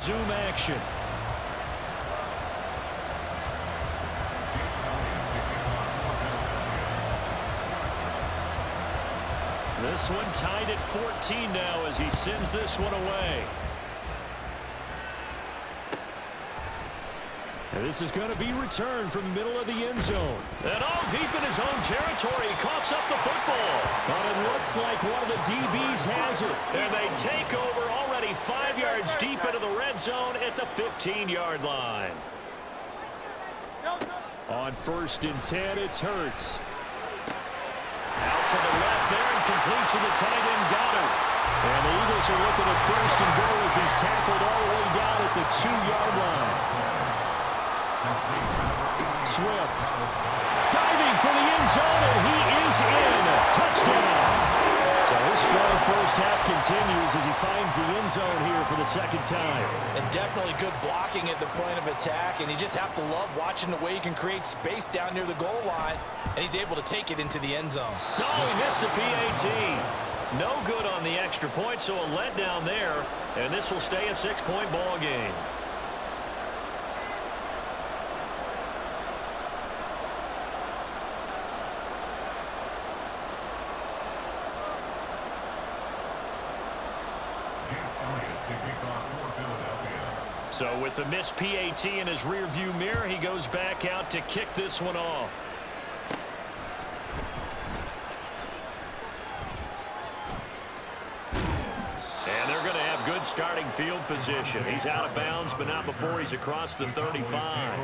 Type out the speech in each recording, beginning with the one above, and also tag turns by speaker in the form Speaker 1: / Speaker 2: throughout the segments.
Speaker 1: Zoom action. This one tied at 14 now as he sends this one away. And this is going to be returned from the middle of the end zone. And all deep in his own territory, he coughs up the football. But it looks like one of the DBs has it. And they take over already 5 yards deep into the red zone at the 15-yard line. On 1st and 10, it's Hurts. Out to the left there and complete to the tight end, Goddard. And the Eagles are looking at 1st and goal as he's tackled all the way down at the 2-yard line. Swift diving for the end zone, and he is in. Touchdown. So his strong first half continues as he finds the end zone here for the 2nd time.
Speaker 2: And definitely good blocking at the point of attack, and you just have to love watching the way he can create space down near the goal line, and he's able to take it into the end zone.
Speaker 1: No, he missed the PAT. No good on the extra point, so a letdown there, and this will stay a 6-point ball game. So with the missed PAT in his rearview mirror, he goes back out to kick this one off. And they're going to have good starting field position. He's out of bounds, but not before he's across the 35.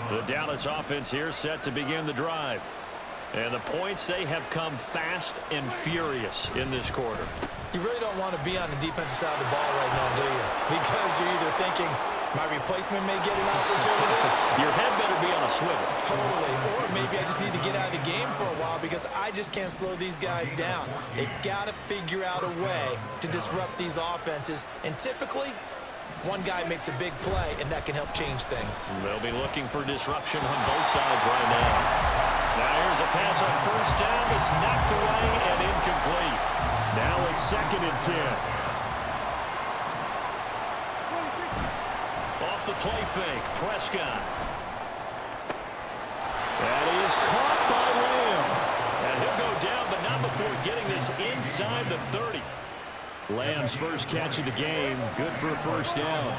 Speaker 1: The Dallas offense here set to begin the drive. And the points, they have come fast and furious in this quarter.
Speaker 2: You really don't want to be on the defensive side of the ball right now, do you? Because you're either thinking, my replacement may get an opportunity.
Speaker 1: Your head better be on a swivel.
Speaker 2: Totally. Or maybe I just need to get out of the game for a while because I just can't slow these guys down. They've got to figure out a way to disrupt these offenses. And typically, one guy makes a big play, and that can help change things.
Speaker 1: They'll be looking for disruption on both sides right now. Now here's a pass on 1st down. It's knocked away and incomplete. Now a 2nd and 10. Off the play fake, Prescott. That is caught by Lamb. And he'll go down, but not before getting this inside the 30. Lamb's first catch of the game, good for a 1st down.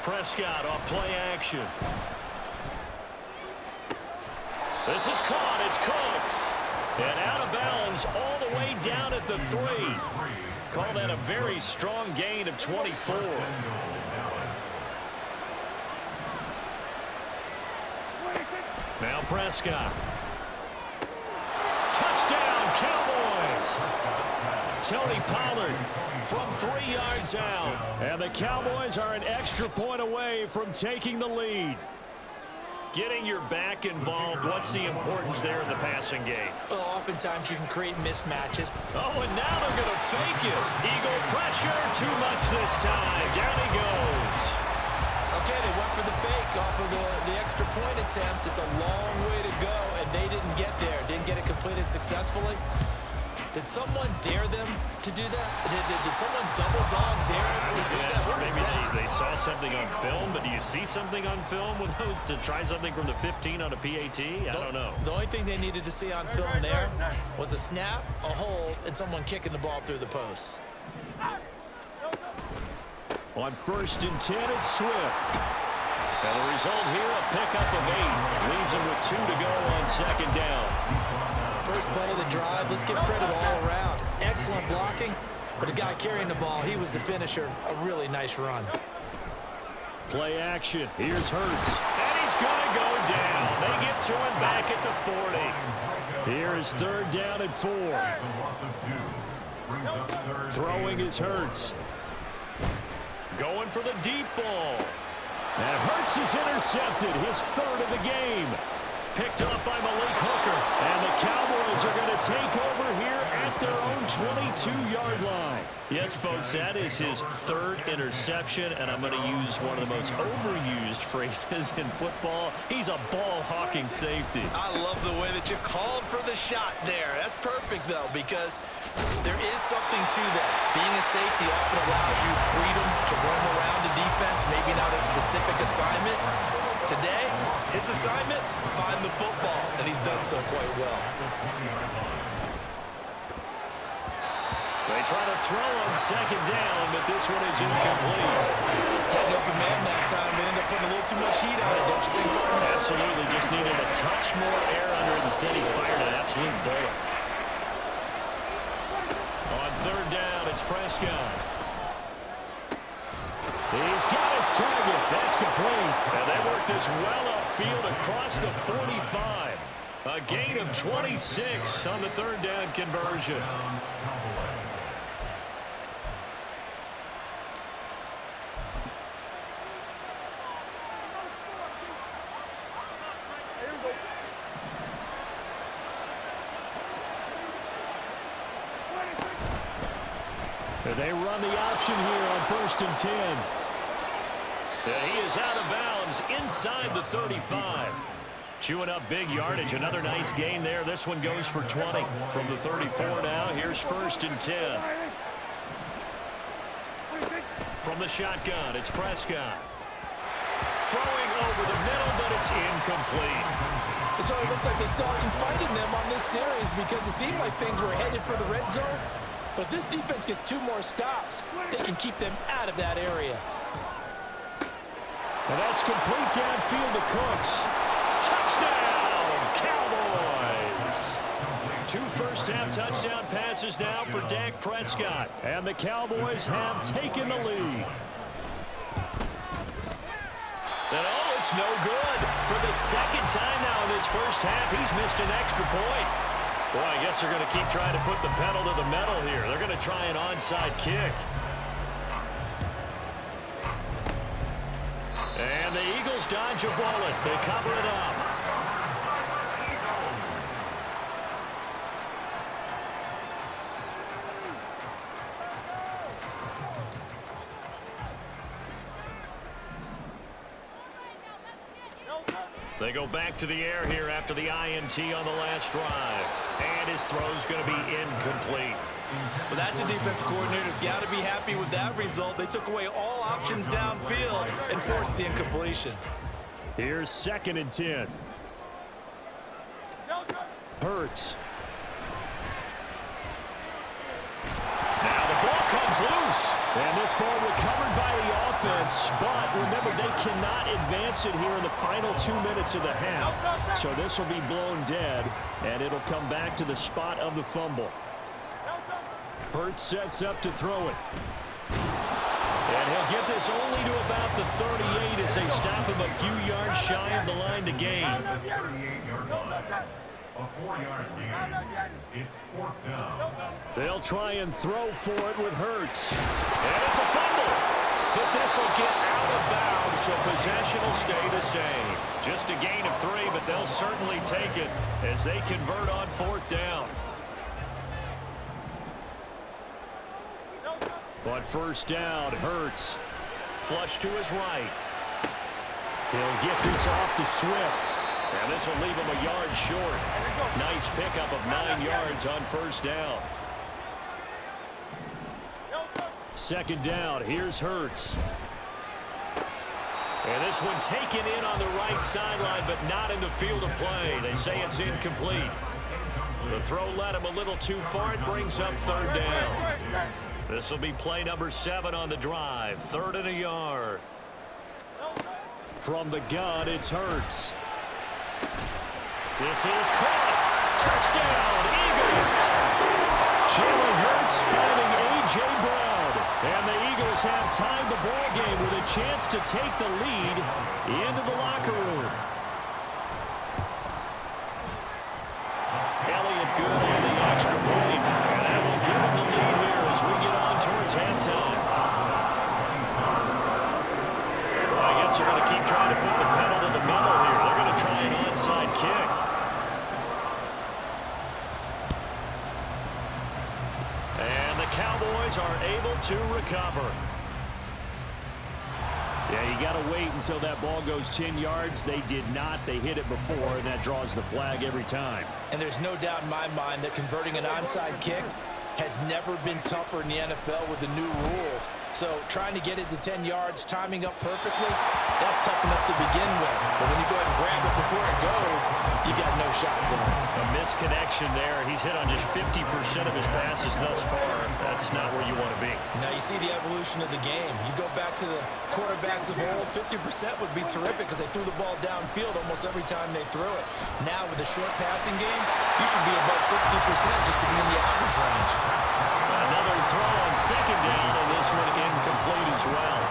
Speaker 1: Prescott off play action. This is caught. It's Cooks. And out of bounds all the way down at the 3. Call that a very strong gain of 24. Now Prescott. Touchdown, Cowboys. Tony Pollard from 3 yards out. And the Cowboys are an extra point away from taking the lead. Getting your back involved, what's the importance there in the passing game?
Speaker 2: Well, oftentimes you can create mismatches.
Speaker 1: Oh, and now they're going to fake it. Eagle pressure, too much this time. Down he goes.
Speaker 2: Okay, they went for the fake off of the extra point attempt. It's a long way to go, and they didn't get there. Didn't get it completed successfully. Did someone dare them to do that? Did someone double dog dare them to do that? What is
Speaker 1: maybe
Speaker 2: that?
Speaker 1: they saw something on film, but do you see something on film with those to try something from the 15 on a PAT? I don't know.
Speaker 2: The only thing they needed to see on film there was a snap, a hold, and someone kicking the ball through the post.
Speaker 1: On 1st and 10, it's Swift. And the result here, a pickup of 8. Leaves him with 2 to go on 2nd down.
Speaker 2: First play of the drive, let's give credit all around. Excellent blocking, but the guy carrying the ball, he was the finisher. A really nice run.
Speaker 1: Play action. Here's Hurts. And he's going to go down. They get to him back at the 40. Here's 3rd down and 4. Throwing is Hurts. Going for the deep ball. And Hurts is intercepted, his 3rd of the game. Picked up by Malik Hooker. And the Cowboys are going to take over here at their own 22-yard line. Yes, folks, that is his third interception, and I'm going to use one of the most overused phrases in football. He's a ball-hawking safety.
Speaker 2: I love the way that you called for the shot there. That's perfect, though, because there is something to that. Being a safety often allows you freedom to roam around the defense, maybe not a specific assignment. Today, his assignment, find the football, and he's done so quite well.
Speaker 1: They try to throw on second down, but this one is incomplete.
Speaker 2: Had an open man that time. They ended up putting a little too much heat on it, don't you think, partner?
Speaker 1: Absolutely. Just needed a touch more air under it. Instead, he fired an absolute bullet. On third down, it's Prescott. He's got his target. That's complete. And they work this well upfield across the 45. A gain of 26 on the third down conversion. They run the option here on 1st and 10. And he is out of bounds inside the 35. Chewing up big yardage. Another nice gain there. This one goes for 20. From the 34 now, here's 1st and 10. From the shotgun, it's Prescott. Throwing over the middle, but it's incomplete.
Speaker 2: So it looks like they still have some fight in them on this series because it seemed like things were headed for the red zone. But this defense gets 2 more stops. They can keep them out of that area.
Speaker 1: And that's complete downfield to Cooks. Touchdown, Cowboys! 2 first-half touchdown passes now for Dak Prescott. And the Cowboys have taken the lead. And oh, it's no good. For the second time now in this first half, he's missed an extra point. Boy, I guess they're going to keep trying to put the pedal to the metal here. They're going to try an onside kick. And the Eagles dodge a bullet. They cover it up. They go back to the air here after the INT on the last drive. And his throw's going to be incomplete.
Speaker 2: Well, that's a defensive coordinator's got to be happy with that result. They took away all options downfield and forced the incompletion.
Speaker 1: Here's 2nd and 10. Hurts. Now the ball comes loose. And this ball recovered by the offense. But remember, they cannot advance it here in the final 2 minutes of the half. So this will be blown dead. And it'll come back to the spot of the fumble. Hurts sets up to throw it. And he'll get this only to about the 38 as they stop him a few yards shy of the line to gain.
Speaker 3: A 4-yard gain. It's 4th down.
Speaker 1: They'll try and throw for it with Hurts. And it's a fumble. But this will get out of bounds, so possession will stay the same. Just a gain of 3, but they'll certainly take it as they convert on 4th down. On 1st down, Hurts. Flush to his right. He'll get this off to Swift. And this will leave him a yard short. Nice pickup of 9 yards on 1st down. 2nd down, here's Hurts. And this one taken in on the right sideline, but not in the field of play. They say it's incomplete. The throw led him a little too far. It brings up 3rd down. This will be play number 7 on the drive. 3rd and a yard. From the gun, it's Hurts. This is caught. Touchdown, Eagles. Jalen Hurts finding A.J. Brown. And the Eagles have tied the ball game with a chance to take the lead into the locker room. Elliott good on the extra point. And that will give him the lead here as we get on towards halftime. Well, I guess they're going to keep trying to put the pedal to the metal here. They're going to try an onside kick. Cowboys are able to recover. Yeah, you got to wait until that ball goes 10 yards. They did not. They hit it before, and that draws the flag every time.
Speaker 2: And there's no doubt in my mind that converting an onside kick has never been tougher in the NFL with the new rules. So trying to get it to 10 yards, timing up perfectly, that's tough enough to begin with. But when you go ahead and grab it before it goes, you got no shot there.
Speaker 1: A misconnection there. He's hit on just 50% of his passes thus far. That's not where you want to be.
Speaker 2: Now you see the evolution of the game. You go back to the quarterbacks of old, 50% would be terrific because they threw the ball downfield almost every time they threw it. Now with the short passing game, you should be above 60% just to be in the average range.
Speaker 1: Another throw on second down, and this one incomplete as well.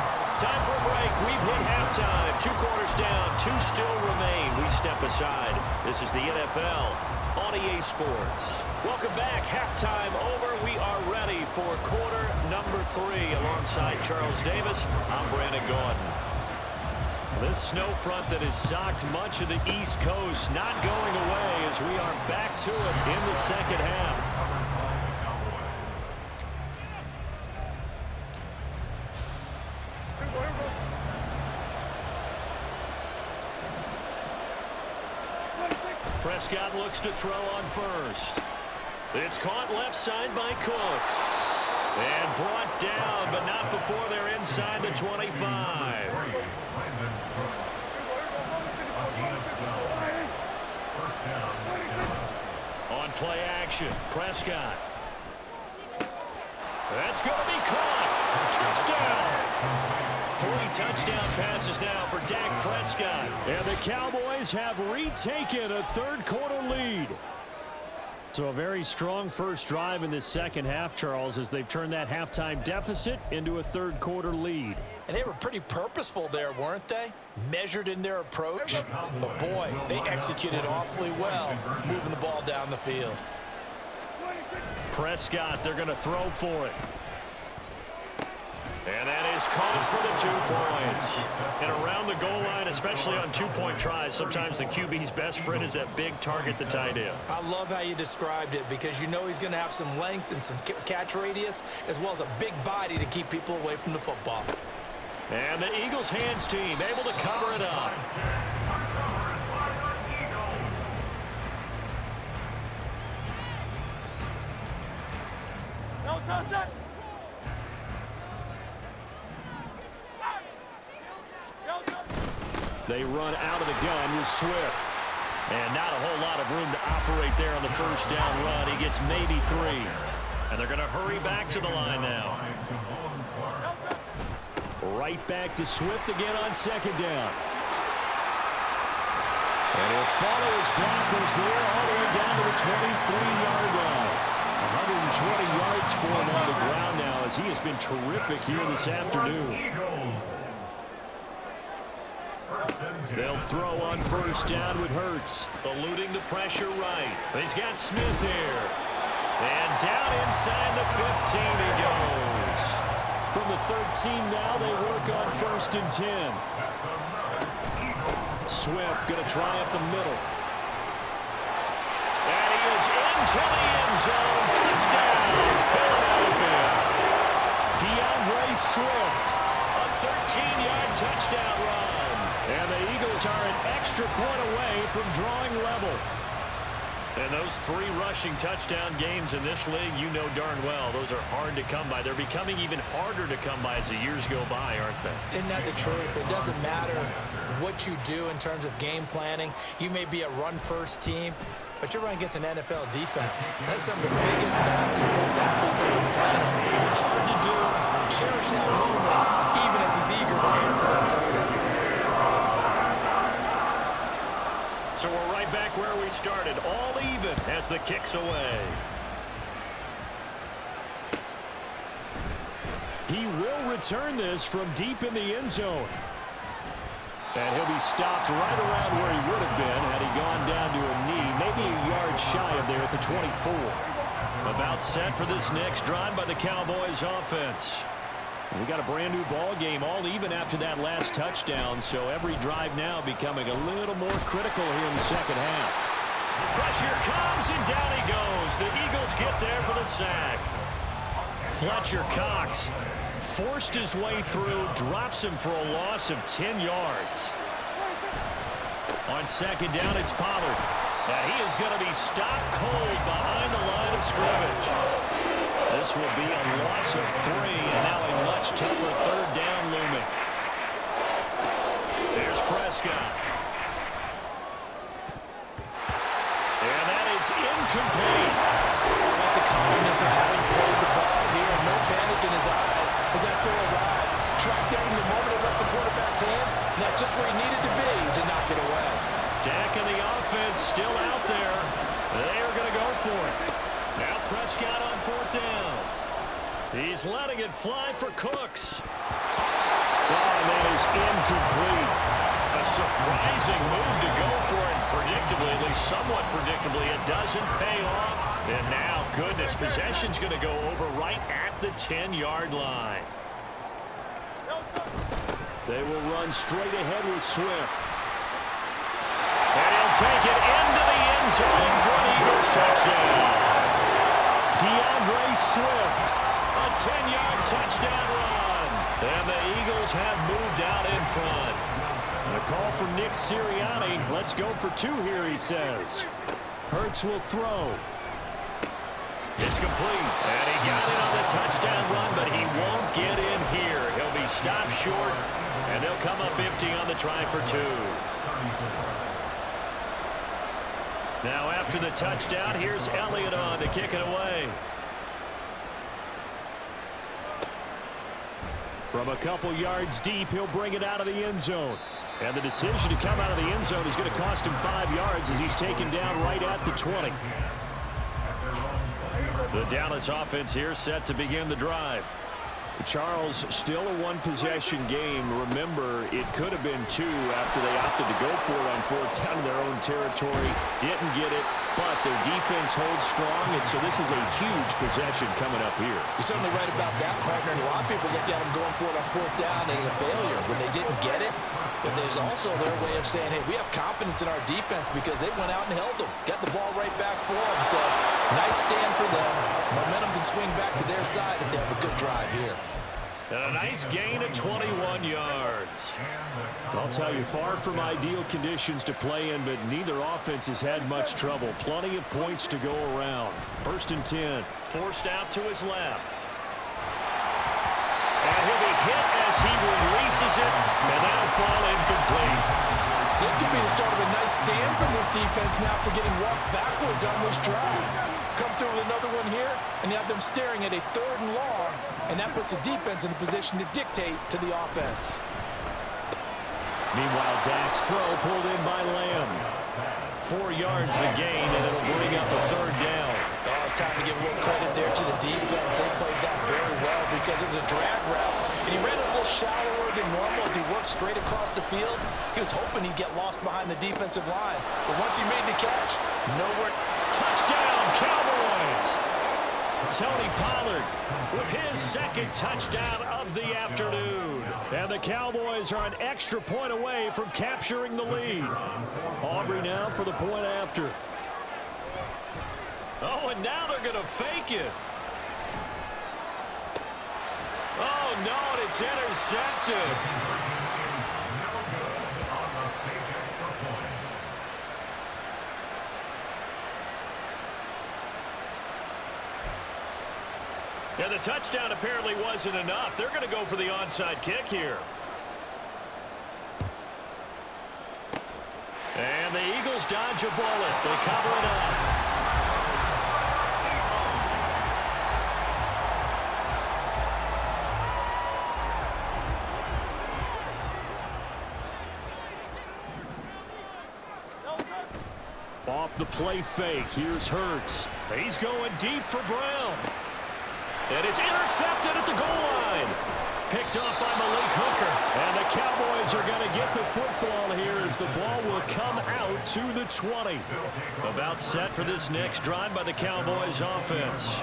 Speaker 1: Time for a break. We've hit halftime. 2 quarters down, 2 still remain. We step aside. This is the NFL on EA Sports. Welcome back. Halftime over. We are ready for quarter number 3. Alongside Charles Davis, I'm Brandon Gordon. This snow front that has socked much of the East Coast not going away as we are back to it in the second half. Prescott looks to throw on first. It's caught left side by Cooks. And brought down, but not before they're inside the 25. On play action, Prescott. That's going to be caught. Touchdown. 3 touchdown passes now for Dak Prescott. And the Cowboys have retaken a third-quarter lead. So a very strong first drive in this second half, Charles, as they've turned that halftime deficit into a third-quarter lead.
Speaker 2: And they were pretty purposeful there, weren't they? Measured in their approach. But, boy, they executed awfully well moving the ball down the field.
Speaker 1: Prescott, they're going to throw for it. And that is caught for the 2 points. And around the goal line, especially on 2-point tries, sometimes the QB's best friend is that big target, the tight end.
Speaker 2: I love how you described it because you know he's going to have some length and some catch radius as well as a big body to keep people away from the football.
Speaker 1: And the Eagles hands team able to cover it up.
Speaker 3: No touchdown.
Speaker 1: They run out of the gun with Swift. And not a whole lot of room to operate there on the first down run. He gets maybe 3. And they're going to hurry back to the line now. Right back to Swift again on second down. And he'll follow his blockers there all the way down to the 23-yard line. 120 yards for him on the ground now as he has been terrific here this afternoon. They'll throw on first down with Hurts. Eluding the pressure right. He's got Smith here. And down inside the 15 he goes. From the 13 now they work on first and 10. Swift going to try up the middle. And he is into the end zone. Touchdown, Philadelphia. DeAndre Swift. A 13-yard touchdown run. And the Eagles are an extra point away from drawing level. And those 3 rushing touchdown games in this league, you know darn well, those are hard to come by. They're becoming even harder to come by as the years go by, aren't they?
Speaker 2: Isn't that the truth? It doesn't matter what you do in terms of game planning. You may be a run-first team, but you're running against an NFL defense. That's some of the biggest, fastest, best athletes on the planet. Hard to do. Cherish that moment, even as he's eager to hand to that target.
Speaker 1: So we're right back where we started, all even as the kick's away. He will return this from deep in the end zone. And he'll be stopped right around where he would have been had he gone down to a knee, maybe a yard shy of there at the 24. About set for this next drive by the Cowboys offense. We got a brand new ball game, all even after that last touchdown, so every drive now becoming a little more critical here in the second half. Pressure comes, and down he goes. The Eagles get there for the sack. Fletcher Cox forced his way through, drops him for a loss of 10 yards. On second down, it's Pollard. And he is going to be stopped cold behind the line of scrimmage. This will be a loss of 3, and now a much tougher third down looming. There's Prescott. And that is incomplete.
Speaker 2: Like the confidence of having played the ball here, no panic in his eyes as that throw arrived. Tracked it from the moment it left the quarterback's hand, and that's just where he needed to be to knock it away.
Speaker 1: Dak and the offense still out there. They are going to go for it. Now Prescott on fourth down. He's letting it fly for Cooks. Oh, and that is incomplete. A surprising move to go for it. Predictably, at least somewhat predictably, it doesn't pay off. And now, goodness, possession's going to go over right at the 10-yard line. They will run straight ahead with Swift. And he'll take it into the end zone for an Eagles touchdown. DeAndre Swift, a 10-yard touchdown run. And the Eagles have moved out in front. A call from Nick Sirianni. Let's go for 2 here, he says. Hurts will throw. It's complete. And he got it on the touchdown run, but he won't get in here. He'll be stopped short, and they'll come up empty on the try for 2. Now after the touchdown, here's Elliott on to kick it away. From a couple yards deep, he'll bring it out of the end zone. And the decision to come out of the end zone is going to cost him 5 yards as he's taken down right at the 20. The Dallas offense here set to begin the drive. Charles, still a one-possession game. Remember, it could have been 2 after they opted to go for it on fourth down in their own territory. Didn't get it, but their defense holds strong, and so this is a huge possession coming up here.
Speaker 2: You're certainly right about that, partner. And a lot of people look at them going for it on fourth down as a failure when they didn't get it. But there's also their way of saying, hey, we have confidence in our defense because they went out and held them. Got the ball right back for them. So, nice stand for them. Momentum can swing back to their side if they have a good drive here.
Speaker 1: And a nice gain of 21 yards. I'll tell you, far from ideal conditions to play in, but neither offense has had much trouble. Plenty of points to go around. 1st and 10. Forced out to his left. And he'll be hit as he releases it, and that'll fall incomplete.
Speaker 2: This could be the start of a nice stand from this defense now for getting walked backwards on this drive. Come through with another one here, and you have them staring at a 3rd and long, and that puts the defense in a position to dictate to the offense.
Speaker 1: Meanwhile, Dak's throw pulled in by Lamb. 4 yards the gain, and it'll bring up a 3rd down.
Speaker 2: Oh, it's time to give a little credit there to the defense. They played that very well because it was a drag route, and he ran a little shallower than normal as he worked straight across the field. He was hoping he'd get lost behind the defensive line, but once he made the catch, nowhere.
Speaker 1: Touchdown, Cowboys! Tony Pollard with his 2nd touchdown of the afternoon. And the Cowboys are an extra point away from capturing the lead. Aubrey now for the point after. Oh, and now they're going to fake it. Oh, no, and it's intercepted. Yeah, the touchdown apparently wasn't enough. They're going to go for the onside kick here. And the Eagles dodge a bullet. They cover it up. Off the play fake. Here's Hurts. He's going deep for Brown. And it's intercepted at the goal line. Picked up by Malik Hooker. And the Cowboys are going to get the football here as the ball will come out to the 20. About set for this next drive by the Cowboys offense.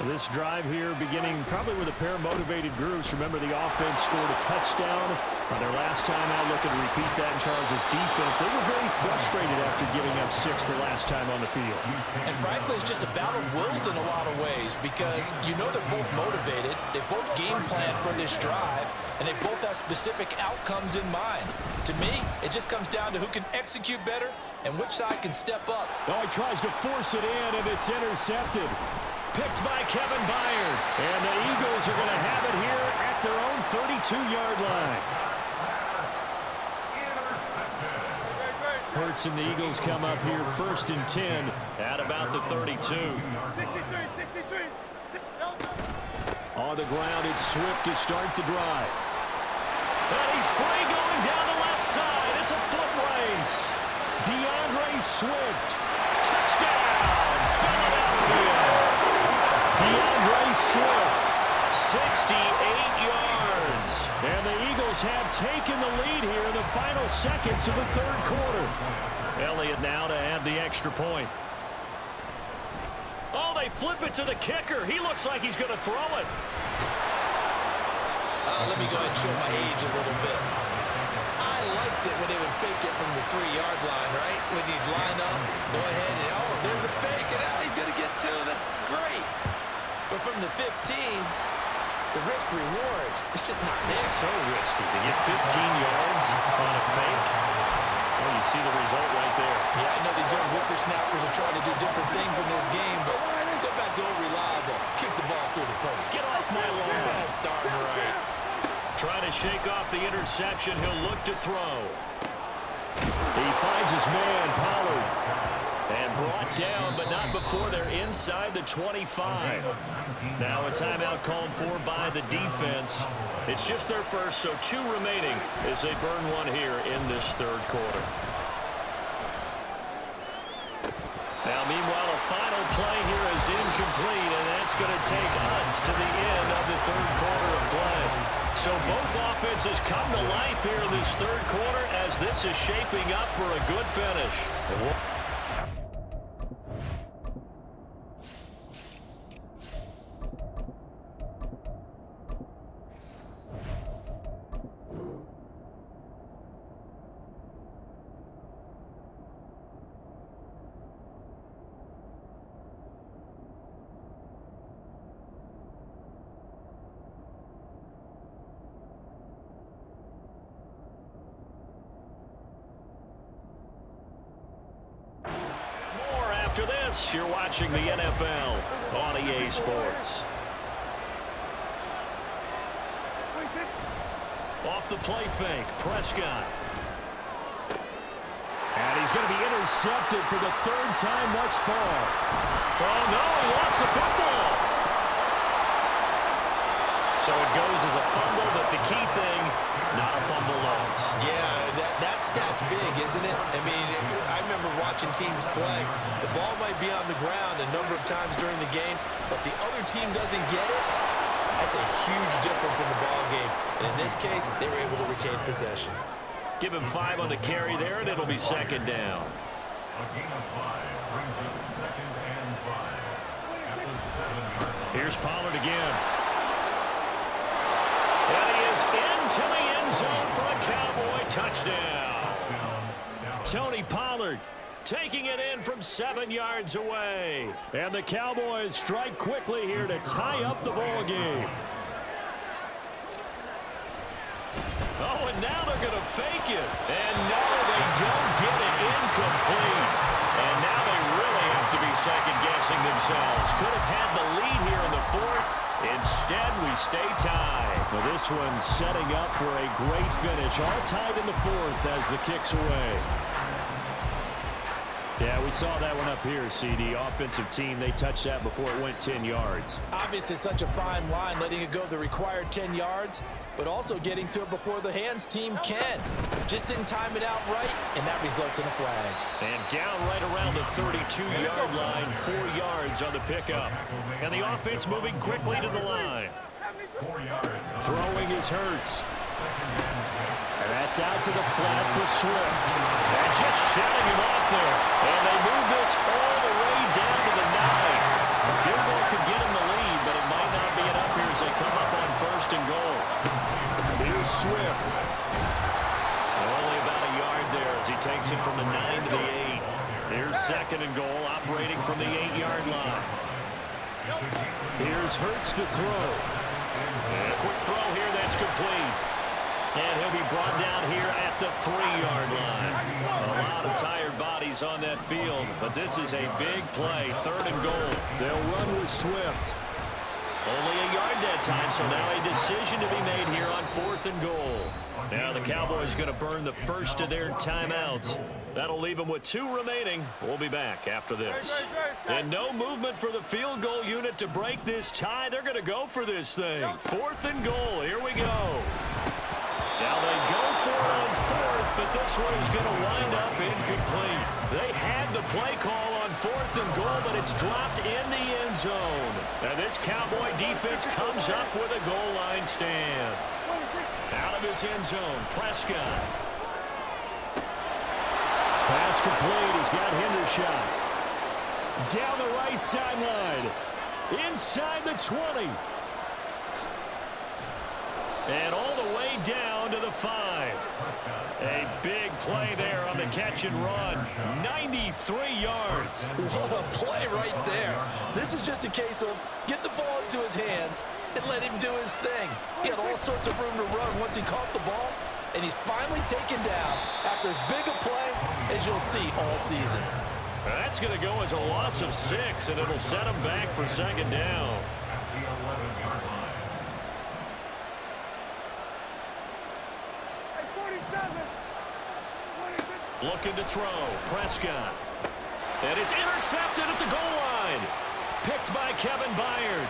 Speaker 1: This drive here beginning probably with a pair of motivated groups. Remember, the offense scored a touchdown On their last time out looking to repeat that in Charles' defense, they were very frustrated after giving up 6 the last time on the field.
Speaker 2: And frankly, it's just a battle of wills in a lot of ways because you know they're both motivated, they both game plan for this drive, and they both have specific outcomes in mind. To me, it just comes down to who can execute better and which side can step up.
Speaker 1: Oh, he tries to force it in, and it's intercepted. Picked by Kevin Byard. And the Eagles are going to have it here at their own 32-yard line. Hurts and the Eagles come up here 1st and 10 at about the 32. On the ground, it's Swift to start the drive. And he's free going down the left side. It's a foot race. DeAndre Swift. Touchdown, Philadelphia. DeAndre Swift, 68 yards. And the Eagles have taken the lead here in the final seconds of the 3rd quarter. Elliott now to add the extra point. Oh, they flip it to the kicker. He looks like he's going to throw it.
Speaker 2: Let me go ahead and show my age a little bit. I liked it when they would fake it from the 3-yard line, right? When you'd line up, go ahead and, oh, there's a fake, and he's going to get 2. That's great. But from the 15, the risk-reward, it's just not there.
Speaker 1: So risky to get 15 yards on a fake. Well, you see the result right there.
Speaker 2: Yeah, I know these young whippersnappers are trying to do different things in this game, but let's go back to old reliable. Kick the ball through the post.
Speaker 1: Get off my lawn.
Speaker 2: That's darn right.
Speaker 1: Trying to shake off the interception. He'll look to throw. He finds his man, Pollard. And brought down, but not before they're inside the 25. Now a timeout called for by the defense. It's just their first, so 2 remaining as they burn 1 here in this 3rd quarter. Now, meanwhile, a final play here is incomplete, and that's going to take us to the end of the 3rd quarter of play. So both offenses come to life here in this 3rd quarter as this is shaping up for a good finish. After this, you're watching the NFL on EA Sports. Off the play fake, Prescott. And he's going to be intercepted for the 3rd time thus far. Oh, no, he lost the football. So it goes as a fumble, but the key thing, not a fumble loss.
Speaker 2: Yeah, that stat's big, isn't it? I mean, I remember watching teams play. The ball might be on the ground a number of times during the game, but the other team doesn't get it. That's a huge difference in the ball game. And in this case, they were able to retain possession.
Speaker 1: Give him 5 on the carry there, and it'll be 2nd down.
Speaker 3: A gain of 5 brings up 2nd and 5 at the 7-yard line.
Speaker 1: Here's Pollard again. And he is into the end zone for a Cowboy touchdown. Tony Pollard taking it in from 7 yards away. And the Cowboys strike quickly here to tie up the ball game. Oh, and now they're going to fake it. And no, they don't get it incomplete. And now they really have to be second-guessing themselves. Could have had the lead here in the 4th. Instead, we stay tied. Well, this one setting up for a great finish. All tied in the 4th as the kick's away. Yeah, we saw that one up here, CD. Offensive team, they touched that before it went 10 yards.
Speaker 2: Obviously, such a fine line, letting it go the required 10 yards, but also getting to it before the hands team can. Just didn't time it out right, and that results in a flag.
Speaker 1: And down right around the 32-yard line, 4 yards on the pickup. And the offense moving quickly to the line.
Speaker 3: 4 yards.
Speaker 1: Throwing is Hurts. And that's out to the flat for Swift. And just shutting him off there. And they move this all the way down to the 9. A field goal could get him the lead, but it might not be enough here as they come up on 1st and goal. Here's Swift. second and goal, operating from the 8-yard line. Here's Hurts to throw. And a quick throw here that's complete. And he'll be brought down here at the 3-yard line. A lot of tired bodies on that field, but this is a big play, 3rd and goal. They'll run with Swift. Only a yard that time, so now a decision to be made here on 4th and goal. Now the Cowboys going to burn the first of their timeouts. That'll leave them with 2 remaining. We'll be back after this. And no movement for the field goal unit to break this tie. They're going to go for this thing. 4th and goal. Here we go. Now they go for it on 4th, but this one is going to wind up incomplete. They had the play call on 4th and goal, but it's dropped in the end zone. And this Cowboy defense comes up with a goal line stand. Out of his end zone, Prescott. Pass complete. He's got Hendershot. Down the right sideline. Inside the 20. And all the way down to the 5. A big play there on the catch and run. 93 yards.
Speaker 2: What a play right there. This is just a case of get the ball into his hands and let him do his thing. He had all sorts of room to run once he caught the ball, and he's finally taken down after as big a play as you'll see all season.
Speaker 1: That's going to go as a loss of 6, and it'll set him back for 2nd down. Looking to throw. Prescott. And it's intercepted at the goal line. Picked by Kevin Byard.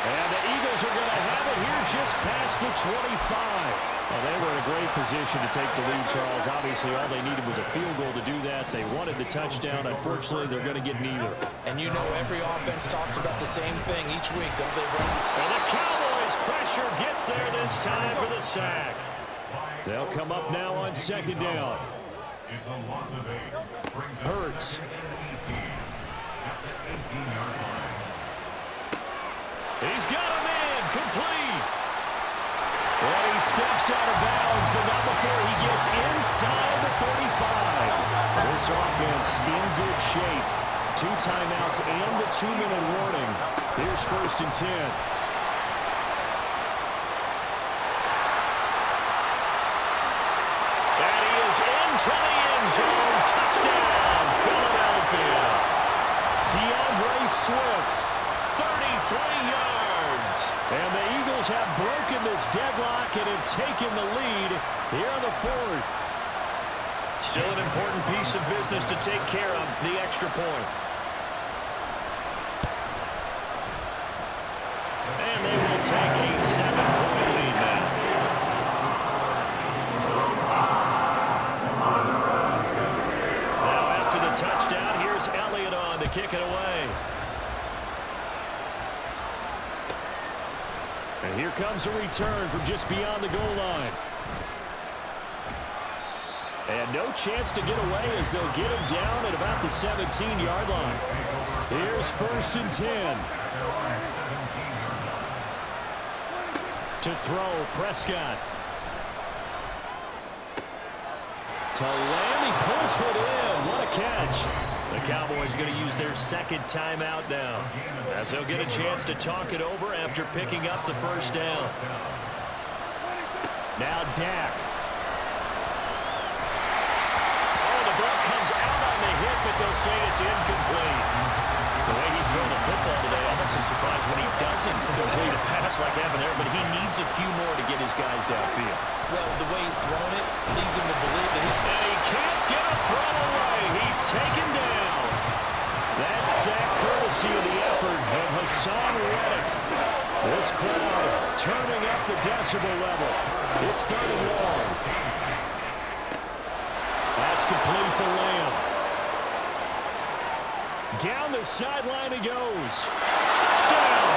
Speaker 1: And the Eagles are going to have it here just past the 25. Well, they were in a great position to take the lead, Charles. Obviously, all they needed was a field goal to do that. They wanted the touchdown. Unfortunately, they're going to get neither.
Speaker 2: And you know every offense talks about the same thing each week, don't they, bro?
Speaker 1: And the Cowboys' pressure gets there this time for the sack. They'll come up now on 2nd down.
Speaker 3: It's a loss of 8.
Speaker 1: Hurts. He's got a man complete. Well, he steps out of bounds, but not before he gets inside the 45. This offense in good shape. 2 timeouts and the 2-minute warning. Here's 1st and 10. To the end zone, touchdown, Philadelphia. DeAndre Swift, 33 yards. And the Eagles have broken this deadlock and have taken the lead here in the 4th. Still an important piece of business to take care of, the extra point. And they will take a 7-point lead now. Touchdown. Here's Elliott on to kick it away. And here comes a return from just beyond the goal line. And no chance to get away as they'll get him down at about the 17-yard line. Here's 1st and 10. To throw, Prescott. To land, he pulls it in. What a catch. The Cowboys going to use their 2nd timeout now, as they'll get a chance to talk it over after picking up the 1st down. Now Dak. Oh, the ball comes out on the hit, but they'll say it's incomplete. The way he's thrown the football today, almost a surprise when he doesn't complete a pass like happened there, but he needs a few more to get his guys downfield.
Speaker 2: Well, the way he's thrown it leads him to believe that
Speaker 1: and he can't get a throw away. He's taken down. That sack courtesy of the effort of Hassan Reddick. This crowd turning up the decibel level. It's 3rd and long. That's complete to Lamb. Down the sideline he goes. Touchdown!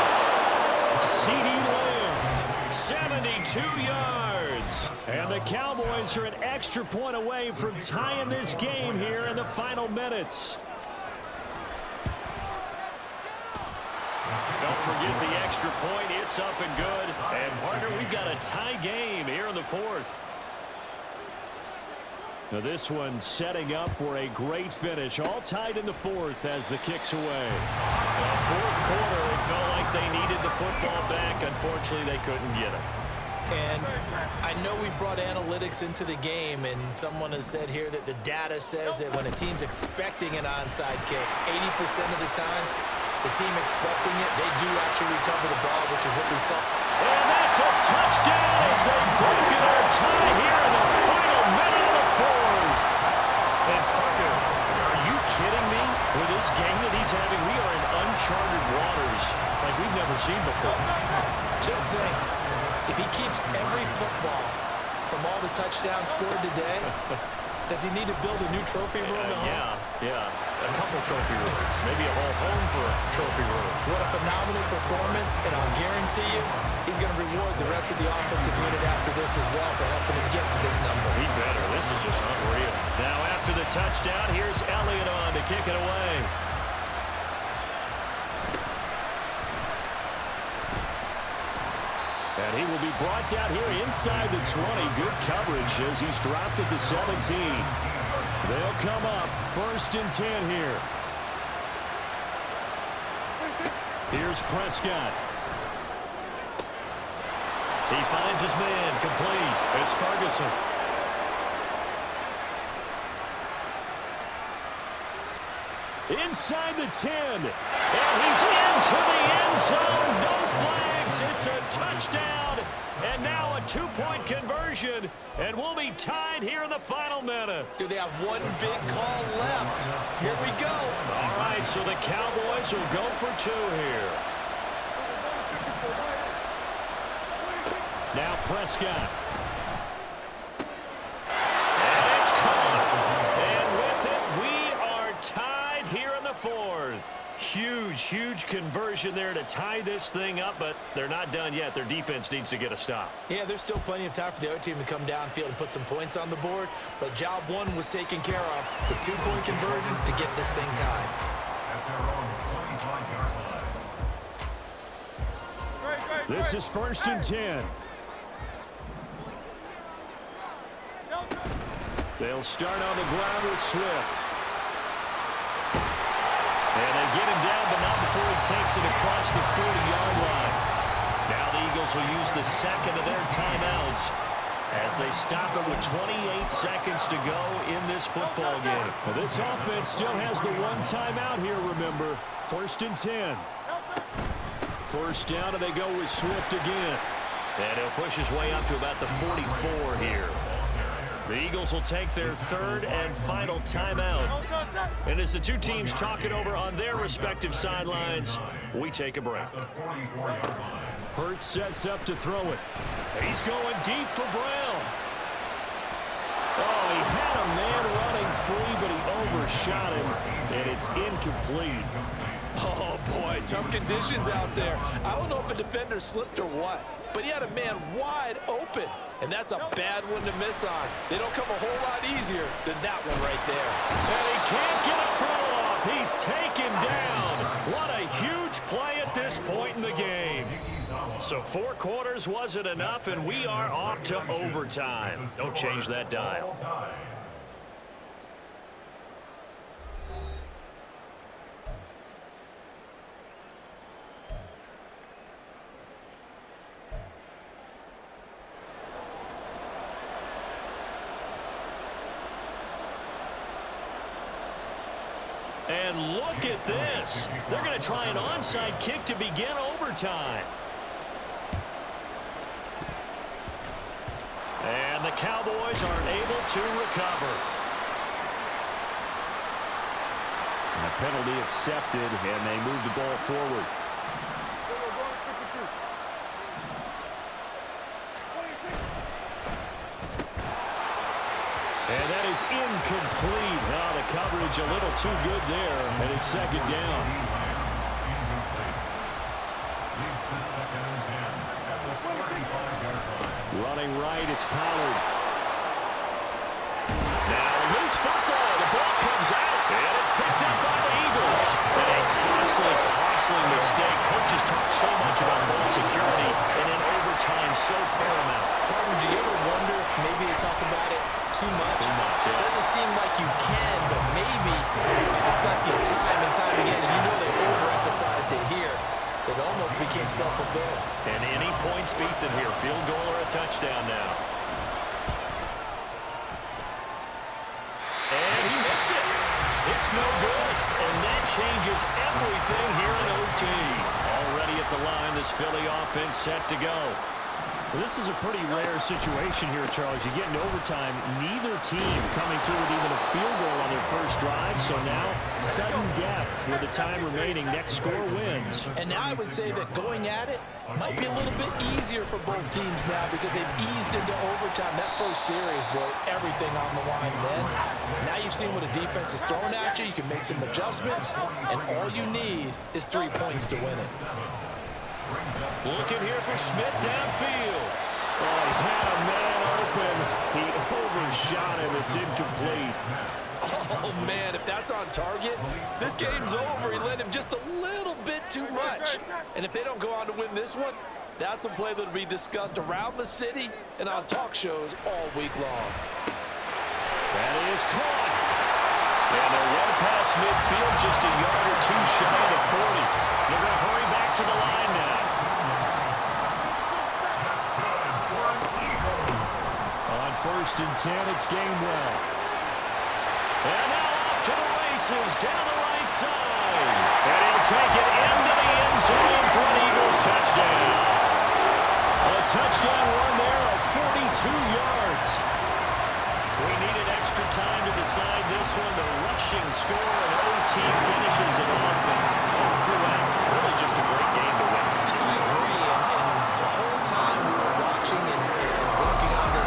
Speaker 1: CeeDee Lamb, 72 yards. And the Cowboys are an extra point away from tying this game here in the final minutes. Don't forget the extra point. It's up and good. And, partner, we've got a tie game here in the 4th. Now this one setting up for a great finish. All tied in the fourth as the kick's away. Well, fourth quarter, it felt like they needed the football back. Unfortunately, they couldn't get it.
Speaker 2: And I know we brought analytics into the game, and someone has said here that the data says that when a team's expecting an onside kick, 80% of the time, the team expecting it, they do actually recover the ball, which is what we saw.
Speaker 1: And that's a touchdown as they break their tie here in the final minute of the fourth. And partner, are you kidding me? With this game that he's having, we are in uncharted waters like we've never seen before.
Speaker 2: Just think, if he keeps every football from all the touchdowns scored today, does he need to build a new trophy room at home?
Speaker 1: Yeah. A couple trophy rooms. Maybe a whole home for a trophy room.
Speaker 2: What a phenomenal performance, and I'll guarantee you he's going to reward the rest of the offensive unit after this as well for helping him get to this number.
Speaker 1: He better. This is just unreal. Now after the touchdown, here's Elliott on to kick it away. And he will be brought down here inside the 20. Good coverage as he's dropped at the 17. They'll come up 1st and 10 here. Here's Prescott. He finds his man complete. It's Ferguson. Inside the 10. And he's into the end zone. No flags. It's a touchdown. And now a 2-point conversion. And we'll be tied here in the final minute.
Speaker 2: Do they have one big call left? Here we go.
Speaker 1: All right, so the Cowboys will go for 2 here. Now Prescott. And it's caught. And with it, we are tied here in the fourth. Huge conversion there to tie this thing up, but they're not done yet. Their defense needs to get a stop.
Speaker 2: Yeah, there's still plenty of time for the other team to come downfield and put some points on the board, but job one was taken care of. The 2-point conversion to get this thing tied.
Speaker 3: At their own 25-yard line.
Speaker 1: This is 1st and 10. They'll start on the ground with Swift. And they get him down, but not before he takes it across the 40-yard line. Now the Eagles will use the second of their timeouts as they stop it with 28 seconds to go in this football game. Well, this offense still has the one timeout here, remember. 1st and 10. First down, and they go with Swift again. And he'll push his way up to about the 44 here. The Eagles will take their 3rd and final timeout. And as the two teams talk it over on their respective sidelines, we take a break. Hurts sets up to throw it. He's going deep for Brown. Oh, he had a man running free, but he overshot him, and it's incomplete.
Speaker 2: Oh, boy, tough conditions out there. I don't know if a defender slipped or what, but he had a man wide open, and that's a bad one to miss on. They don't come a whole lot easier than that one right there.
Speaker 1: And he can't get a throw off. He's taken down. What a huge play at this point in the game. So 4 quarters wasn't enough, and we are off to overtime. Don't change that dial. And look at this. They're going to try an onside kick to begin overtime. And the Cowboys aren't able to recover. And a penalty accepted, and they move the ball forward. And that is incomplete. Now the coverage a little too good there, and it's 2nd down. Running right, it's Pollard. Now loose football. The ball comes out, and it's picked up by the Eagles. And a costly mistake. Coaches talk so much about ball security, and in overtime, so paramount.
Speaker 2: Pardon, do you ever wonder, maybe they talk about it too much?
Speaker 1: Yeah.
Speaker 2: Philly.
Speaker 1: And any points beat them here. Field goal or a touchdown now. And he missed it. It's no good. And that changes everything here in OT. Already at the line, this Philly offense set to go.
Speaker 4: Well, this is a pretty rare situation here, Charles. You get in overtime, neither team coming through with even a field goal on their first drive. So now, sudden death with the time remaining. Next score wins.
Speaker 2: And now I would say that going at it might be a little bit easier for both teams now because they've eased into overtime. That first series, boy, everything on the line then. Now you've seen what a defense is throwing at you. You can make some adjustments, and all you need is 3 points to win it.
Speaker 1: Looking here for Smith downfield. Oh, he had a man open. He overshot him. It's incomplete.
Speaker 2: Oh, man, if that's on target, this game's over. He led him just a little bit too much. And if they don't go on to win this one, that's a play that will be discussed around the city and on talk shows all week long.
Speaker 1: That is caught. And they're well past midfield, just a yard or two shy of the 40. They're going to hurry back to the line now. On 1st and 10, it's Gainwell. And now off to the races down the right side. And he'll take it into the end zone for an Eagles touchdown. A touchdown run there of 42 yards. We needed extra time to decide this one. The rushing score and OT finishes it off.